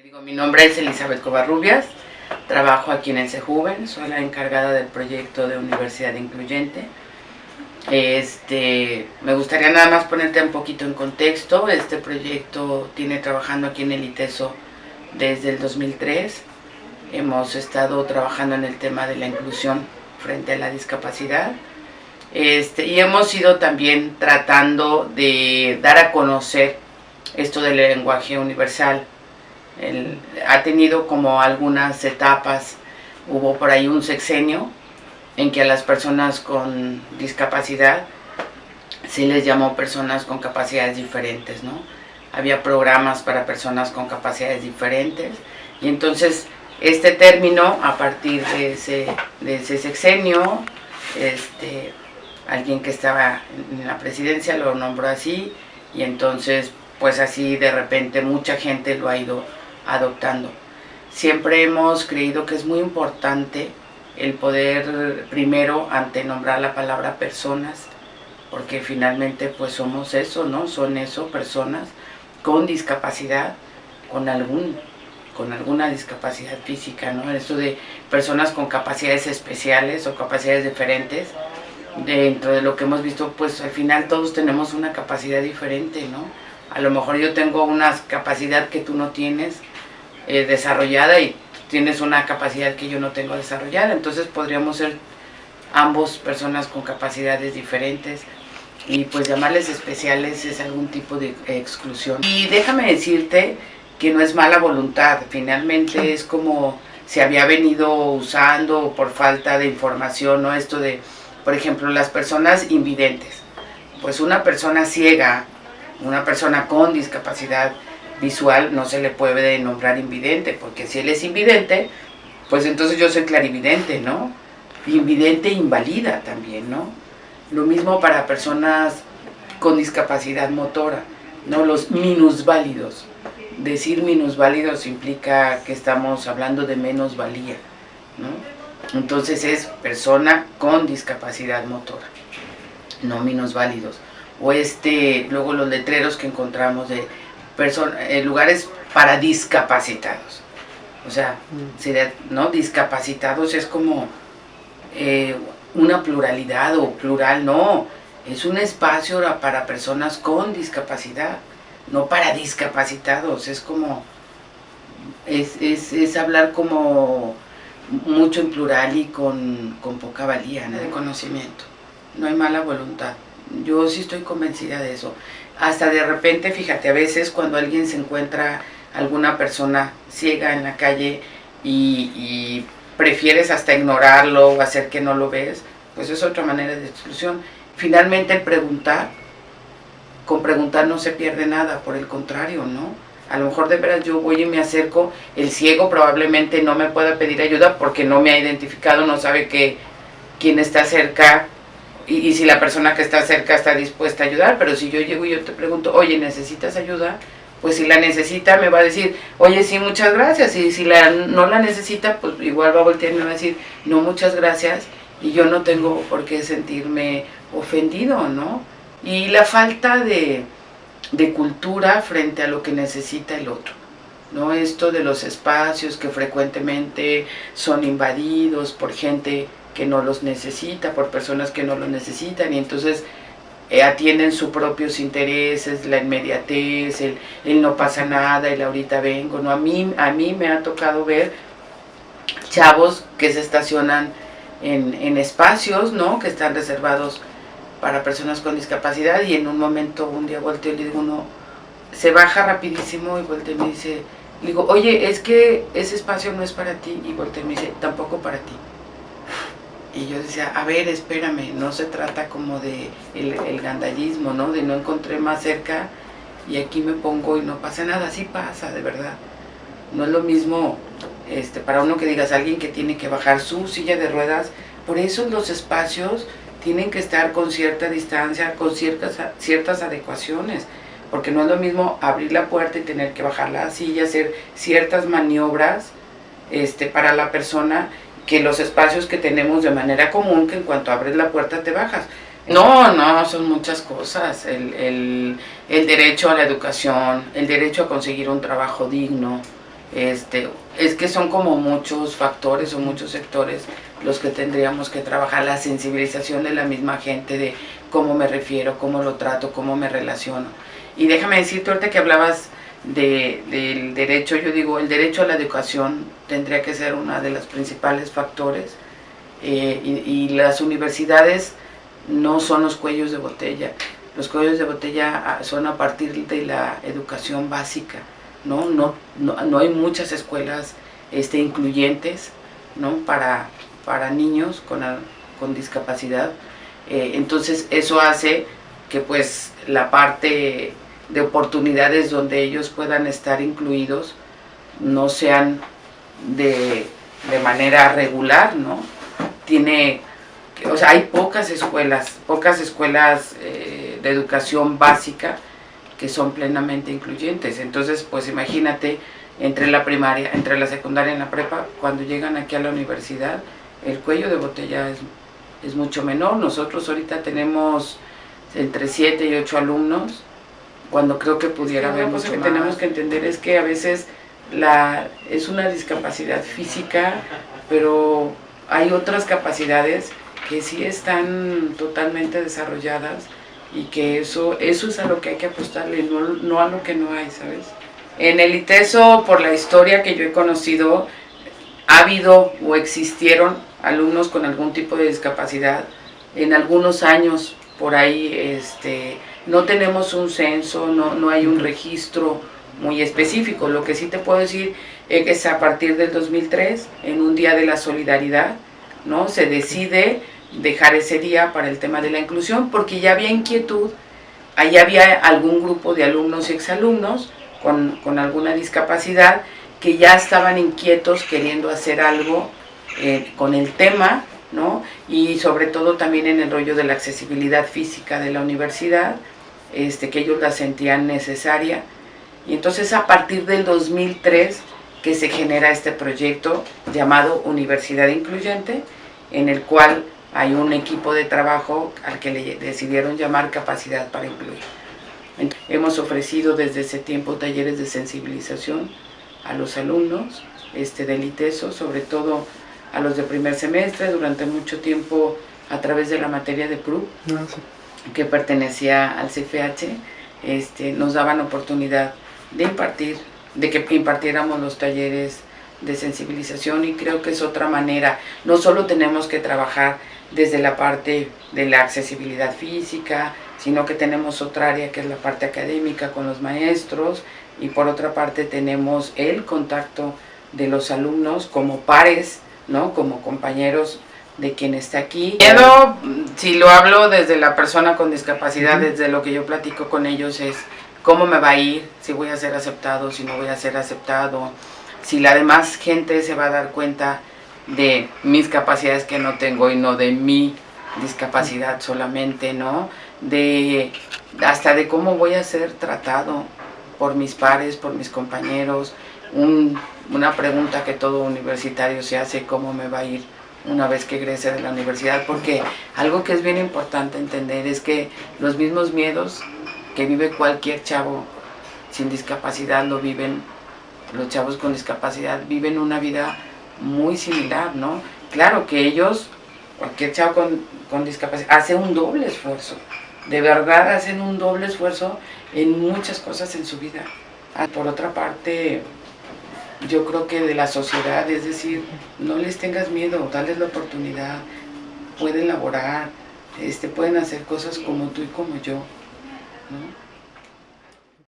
Le digo, mi nombre es Elizabeth Covarrubias, trabajo aquí en el CEJUVEN, soy la encargada del proyecto de Universidad Incluyente. Me gustaría nada más ponerte un poquito en contexto. Este proyecto tiene trabajando aquí en el ITESO desde el 2003. Hemos estado trabajando en el tema de la inclusión frente a la discapacidad. Y hemos ido también tratando de dar a conocer esto del lenguaje universal. Ha tenido como algunas etapas. Hubo por ahí un sexenio en que a las personas con discapacidad se les llamó personas con capacidades diferentes, ¿no? Había programas para personas con capacidades diferentes, y entonces este término, a partir de ese sexenio, alguien que estaba en la presidencia lo nombró así, y entonces pues así de repente mucha gente lo ha ido adoptando. Siempre hemos creído que es muy importante el poder primero antenombrar la palabra personas, porque finalmente pues somos eso, ¿no? Son eso, personas con discapacidad, con alguna discapacidad física, ¿no? Eso de personas con capacidades especiales o capacidades diferentes. Dentro de lo que hemos visto, pues al final todos tenemos una capacidad diferente, ¿no? A lo mejor yo tengo una capacidad que tú no tienes desarrollada, y tienes una capacidad que yo no tengo desarrollada, entonces podríamos ser ambos personas con capacidades diferentes, y pues llamarles especiales es algún tipo de exclusión. Y déjame decirte que no es mala voluntad, finalmente es como se había venido usando por falta de información, ¿no? Esto de, por ejemplo, las personas invidentes. Pues una persona ciega, una persona con discapacidad visual, no se le puede nombrar invidente, porque si él es invidente, pues entonces yo soy clarividente, ¿no? Invidente invalida también, ¿no? Lo mismo para personas con discapacidad motora, ¿no? Los minusválidos. Decir minusválidos implica que estamos hablando de menosvalía, ¿no? Entonces es persona con discapacidad motora, no minusválidos. O luego los letreros que encontramos de lugares para discapacitados. O sea, sería, ¿no? Discapacitados es como una pluralidad o plural, no. Es un espacio para personas con discapacidad, no para discapacitados. Es como, es hablar como mucho en plural y con poca valía, ¿no? De conocimiento. No hay mala voluntad. Yo sí estoy convencida de eso. Hasta de repente, fíjate, a veces cuando alguien se encuentra alguna persona ciega en la calle y prefieres hasta ignorarlo o hacer que no lo ves, pues es otra manera de exclusión. Finalmente el preguntar, con preguntar no se pierde nada, por el contrario, ¿no? A lo mejor de veras yo voy y me acerco, el ciego probablemente no me pueda pedir ayuda porque no me ha identificado, no sabe quién está cerca, y si la persona que está cerca está dispuesta a ayudar. Pero si yo llego y yo te pregunto, oye, ¿necesitas ayuda? Pues si la necesita me va a decir, oye, sí, muchas gracias, y si no la necesita, pues igual va a voltear y me va a decir, no, muchas gracias, y yo no tengo por qué sentirme ofendido, ¿no? Y la falta de cultura frente a lo que necesita el otro, ¿no? Esto de los espacios que frecuentemente son invadidos por gente que no los necesita, por personas que no los necesitan, y entonces atienden sus propios intereses, la inmediatez, el no pasa nada, el ahorita vengo, ¿no? A mí me ha tocado ver chavos que se estacionan en espacios, ¿no? Que están reservados para personas con discapacidad, y en un momento, un día volteo y le digo, uno se baja rapidísimo y voltea y me dice, le digo, oye, es que ese espacio no es para ti, y voltea y me dice, tampoco para ti. Y yo decía, a ver, espérame, no se trata como de el gandallismo, ¿no? De no encontré más cerca y aquí me pongo y no pasa nada. Sí pasa, de verdad. No es lo mismo para uno que digas, alguien que tiene que bajar su silla de ruedas. Por eso los espacios tienen que estar con cierta distancia, con ciertas adecuaciones, porque no es lo mismo abrir la puerta y tener que bajar la silla, hacer ciertas maniobras para la persona, que los espacios que tenemos de manera común, que en cuanto abres la puerta te bajas. No, son muchas cosas. El derecho a la educación, el derecho a conseguir un trabajo digno, Es que son como muchos factores o muchos sectores los que tendríamos que trabajar, la sensibilización de la misma gente, de cómo me refiero, cómo lo trato, cómo me relaciono. Y déjame decirte, ahorita que hablabas del derecho, yo digo, el derecho a la educación tendría que ser uno de los principales factores, y las universidades no son los cuellos de botella. Los cuellos de botella son a partir de la educación básica, ¿no? No hay muchas escuelas incluyentes, ¿no? para niños con discapacidad. Entonces eso hace que pues la parte de oportunidades donde ellos puedan estar incluidos no sean de manera regular, ¿no? Hay pocas escuelas de educación básica que son plenamente incluyentes. Entonces, pues imagínate, entre la primaria, entre la secundaria y la prepa, cuando llegan aquí a la universidad, el cuello de botella es mucho menor. Nosotros ahorita tenemos entre 7 y 8 alumnos, cuando creo que pudiera haber mucho más. Lo que tenemos que entender es que a veces es una discapacidad física, pero hay otras capacidades que sí están totalmente desarrolladas, y que eso es a lo que hay que apostarle, no a lo que no hay, ¿sabes? En el ITESO, por la historia que yo he conocido, ha habido o existieron alumnos con algún tipo de discapacidad. En algunos años, por ahí, no tenemos un censo, no hay un registro muy específico. Lo que sí te puedo decir es que a partir del 2003, en un día de la solidaridad, ¿no? Se decide dejar ese día para el tema de la inclusión, porque ya había inquietud, ahí había algún grupo de alumnos y exalumnos con alguna discapacidad que ya estaban inquietos queriendo hacer algo con el tema, ¿no? Y sobre todo también en el rollo de la accesibilidad física de la universidad, que ellos la sentían necesaria. Y entonces a partir del 2003 que se genera este proyecto llamado Universidad Incluyente, en el cual hay un equipo de trabajo al que le decidieron llamar Capacidad para Incluir. Hemos ofrecido desde ese tiempo talleres de sensibilización a los alumnos del ITESO, sobre todo a los de primer semestre, durante mucho tiempo a través de la materia de PRU, que pertenecía al CFH, nos daban oportunidad de que impartiéramos los talleres de sensibilización, y creo que es otra manera. No solo tenemos que trabajar desde la parte de la accesibilidad física, sino que tenemos otra área que es la parte académica con los maestros, y por otra parte tenemos el contacto de los alumnos como pares, ¿no? Como compañeros de quien está aquí. Miedo, si lo hablo desde la persona con discapacidad, desde lo que yo platico con ellos, es cómo me va a ir, si voy a ser aceptado, si no voy a ser aceptado, si la demás gente se va a dar cuenta de mis capacidades que no tengo y no de mi discapacidad solamente, ¿no? Hasta de cómo voy a ser tratado por mis pares, por mis compañeros. Una pregunta que todo universitario se hace: ¿cómo me va a ir una vez que egrese de la universidad? Porque algo que es bien importante entender es que los mismos miedos que vive cualquier chavo sin discapacidad lo viven los chavos con discapacidad. Viven una vida muy similar, ¿no? Claro que ellos, cualquier chavo con discapacidad, hace un doble esfuerzo, de verdad hacen un doble esfuerzo en muchas cosas en su vida. Por otra parte, yo creo que de la sociedad, es decir, no les tengas miedo, dales la oportunidad, pueden laborar, pueden hacer cosas como tú y como yo, ¿no?